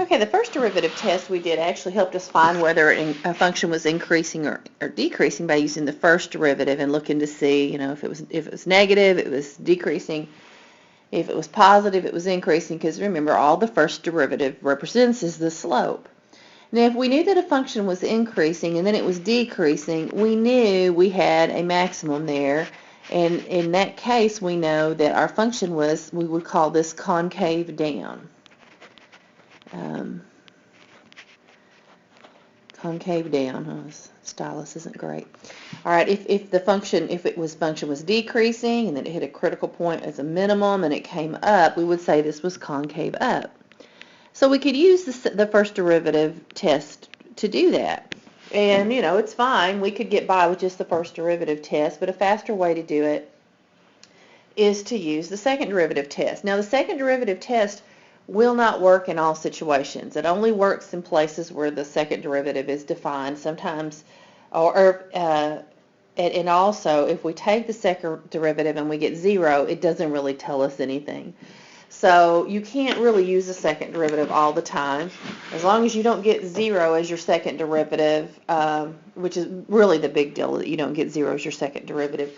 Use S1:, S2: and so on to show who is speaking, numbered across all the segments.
S1: Okay, the first derivative test we did actually helped us find whether a function was increasing or decreasing by using the first derivative and looking to see, if it was negative, it was decreasing. If it was positive, it was increasing, because remember, all the first derivative represents is the slope. Now, if we knew that a function was increasing and then it was decreasing, we knew we had a maximum there. And in that case, we know that our function was, we would call this concave down. Concave down. Oh, this stylus isn't great. All right, if function was decreasing and then it hit a critical point as a minimum and it came up, we would say this was concave up. So we could use the first derivative test to do that. And, it's fine. We could get by with just the first derivative test, but a faster way to do it is to use the second derivative test. Now, the second derivative test will not work in all situations. It only works in places where the second derivative is defined. Sometimes, and also, if we take the second derivative and we get 0, it doesn't really tell us anything. So you can't really use the second derivative all the time. As long as you don't get 0 as your second derivative, which is really the big deal, that you don't get 0 as your second derivative.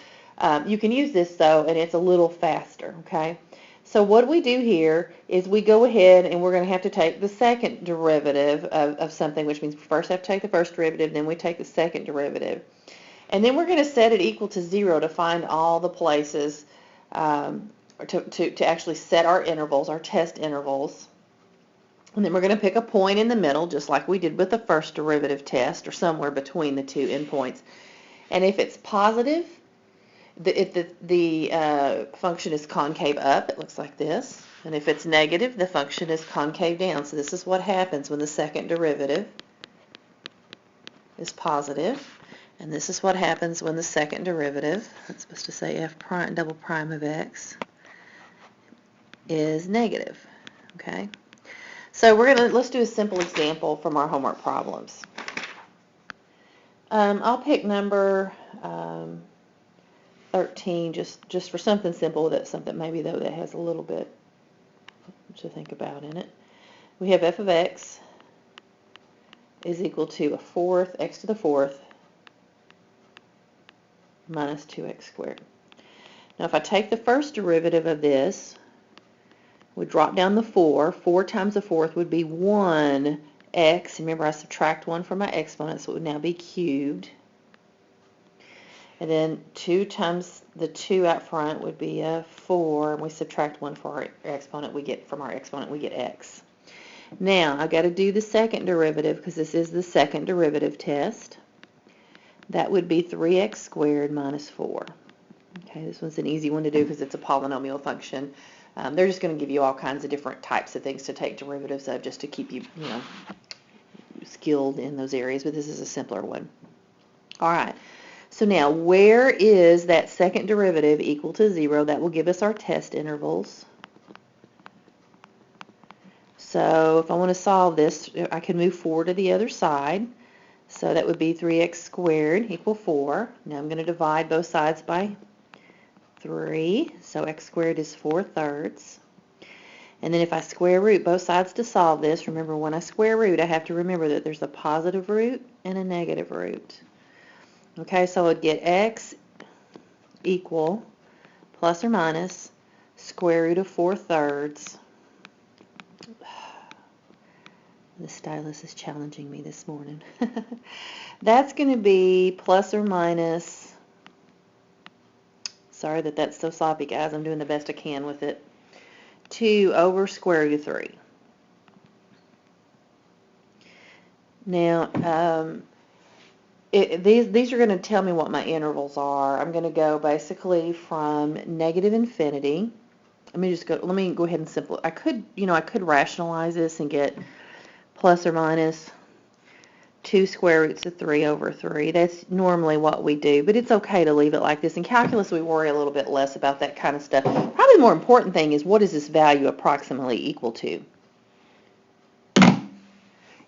S1: You can use this, though, and it's a little faster, okay? So what we do here is we go ahead and we're going to have to take the second derivative of something, which means we first have to take the first derivative, then we take the second derivative. And then we're going to set it equal to 0 to find all the places to actually set our intervals, our test intervals. And then we're going to pick a point in the middle, just like we did with the first derivative test, or somewhere between the two endpoints. And if it's positive, if the function is concave up, it looks like this. And if it's negative, the function is concave down. So this is what happens when the second derivative is positive. And this is what happens when the second derivative, that's supposed to say f prime double prime of x, is negative. Okay? So let's do a simple example from our homework problems. I'll pick number 13 just for something simple, something maybe though that has a little bit to think about in it. We have f of x is equal to x to the fourth minus 2x squared. Now if I take the first derivative of this, we drop down the 4. 4 times the fourth would be 1x. Remember, I subtract 1 from my exponent, so it would now be cubed. And then 2 times the 2 out front would be a 4, and we subtract 1 for our exponent. From our exponent, we get x. Now, I've got to do the second derivative because this is the second derivative test. That would be 3x squared minus 4. Okay, this one's an easy one to do because it's a polynomial function. They're just going to give you all kinds of different types of things to take derivatives of just to keep you, skilled in those areas, but this is a simpler one. All right. So now, where is that second derivative equal to 0? That will give us our test intervals. So if I want to solve this, I can move 4 to the other side. So that would be 3x squared equal 4. Now I'm going to divide both sides by 3. So x squared is 4/3. And then if I square root both sides to solve this, remember when I square root, I have to remember that there's a positive root and a negative root. Okay, so I would get x equal plus or minus square root of 4/3. The stylus is challenging me this morning. That's going to be plus or minus, sorry that's so sloppy, guys. I'm doing the best I can with it, 2 over square root of 3. Now, these are going to tell me what my intervals are. I'm going to go basically from negative infinity. Let me go ahead and simplify. I could rationalize this and get plus or minus 2 square roots of 3 over 3. That's normally what we do, but it's okay to leave it like this. In calculus, we worry a little bit less about that kind of stuff. Probably the more important thing is, what is this value approximately equal to?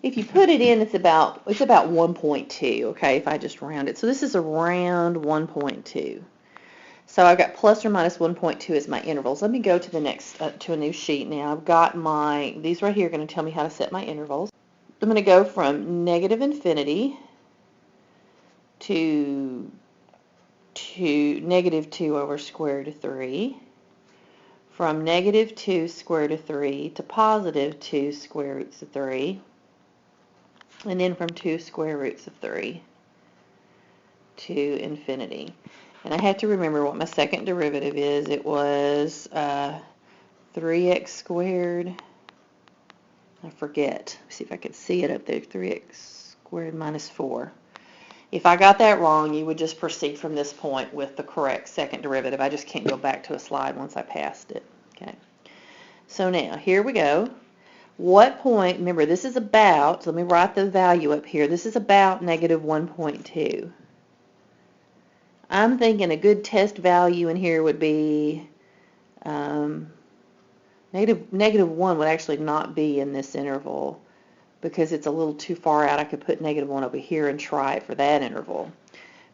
S1: If you put it in, it's about 1.2, okay, if I just round it. So this is around 1.2. So I've got plus or minus 1.2 as my intervals. Let me go to the next, to a new sheet now. I've got these right here are going to tell me how to set my intervals. I'm going to go from negative infinity to negative 2 over square root of 3, from negative 2 square root of 3 to positive 2 square roots of 3, and then from 2 square roots of 3 to infinity. And I have to remember what my second derivative is. It was 3x squared. I forget. Let's see if I can see it up there. 3x squared minus 4. If I got that wrong, you would just proceed from this point with the correct second derivative. I just can't go back to a slide once I passed it. Okay. So now, here we go. What point, remember this is about, so let me write the value up here. This is about negative 1.2. I'm thinking a good test value in here would be negative 1 would actually not be in this interval because it's a little too far out. I could put negative 1 over here and try it for that interval.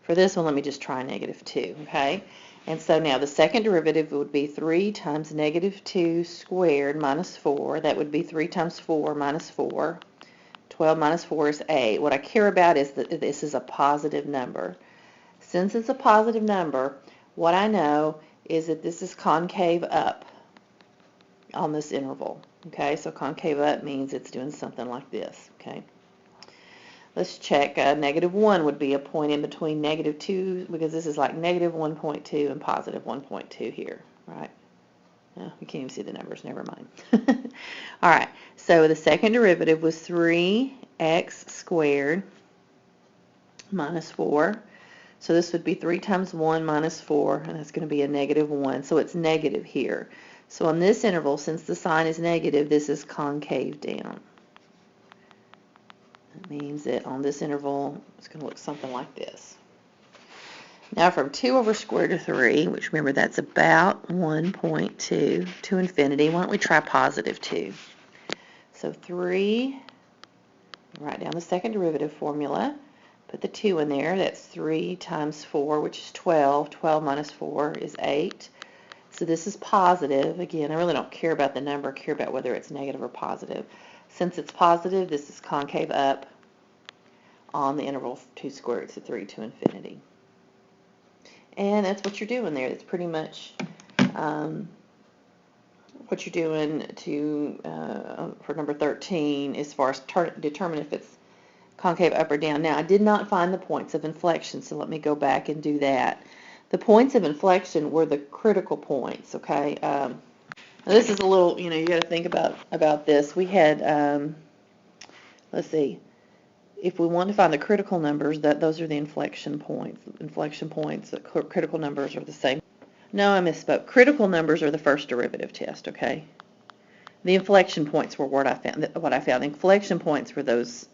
S1: For this one, let me just try negative 2, okay? And so now the second derivative would be 3 times negative 2 squared minus 4. That would be 3 times 4 minus 4. 12 minus 4 is 8. What I care about is that this is a positive number. Since it's a positive number, what I know is that this is concave up on this interval. Okay, so concave up means it's doing something like this. Okay, let's check. Negative 1 would be a point in between negative 2, because this is like negative 1.2 and positive 1.2 here, right? Oh, you can't even see the numbers, never mind. All right, so the second derivative was 3x squared minus 4. So this would be 3 times 1 minus 4, and that's going to be a negative 1. So it's negative here. So on this interval, since the sign is negative, this is concave down. That means that on this interval, it's going to look something like this. Now from 2 over square root of 3, which remember that's about 1.2 to infinity, why don't we try positive 2? So 3, write down the second derivative formula. Put the 2 in there. That's 3 times 4, which is 12. 12 minus 4 is 8. So this is positive. Again, I really don't care about the number. I care about whether it's negative or positive. Since it's positive, this is concave up on the interval 2 square roots of 3 to infinity. And that's what you're doing there. That's pretty much what you're doing for number 13 as far as determine if it's concave up or down. Now, I did not find the points of inflection, so let me go back and do that. The points of inflection were the critical points, okay? This is a little, you got to think about this. We had, let's see, if we want to find the critical numbers, those are the inflection points. Inflection points, the critical numbers are the same. No, I misspoke. Critical numbers are the first derivative test, okay? The inflection points were what I found. The inflection points were those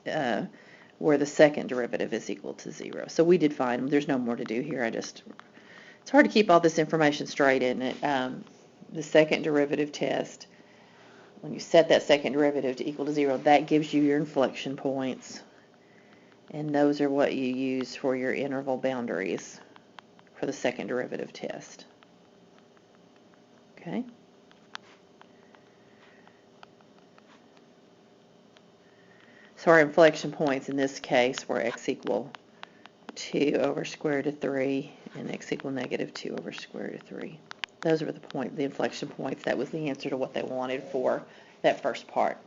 S1: where the second derivative is equal to 0. So we did find them. There's no more to do here. It's hard to keep all this information straight, isn't it? The second derivative test, when you set that second derivative to equal to 0, that gives you your inflection points. And those are what you use for your interval boundaries for the second derivative test. Okay? So our inflection points in this case were x equal 2 over square root of 3 and x equal negative 2 over square root of 3. Those were the inflection points. That was the answer to what they wanted for that first part.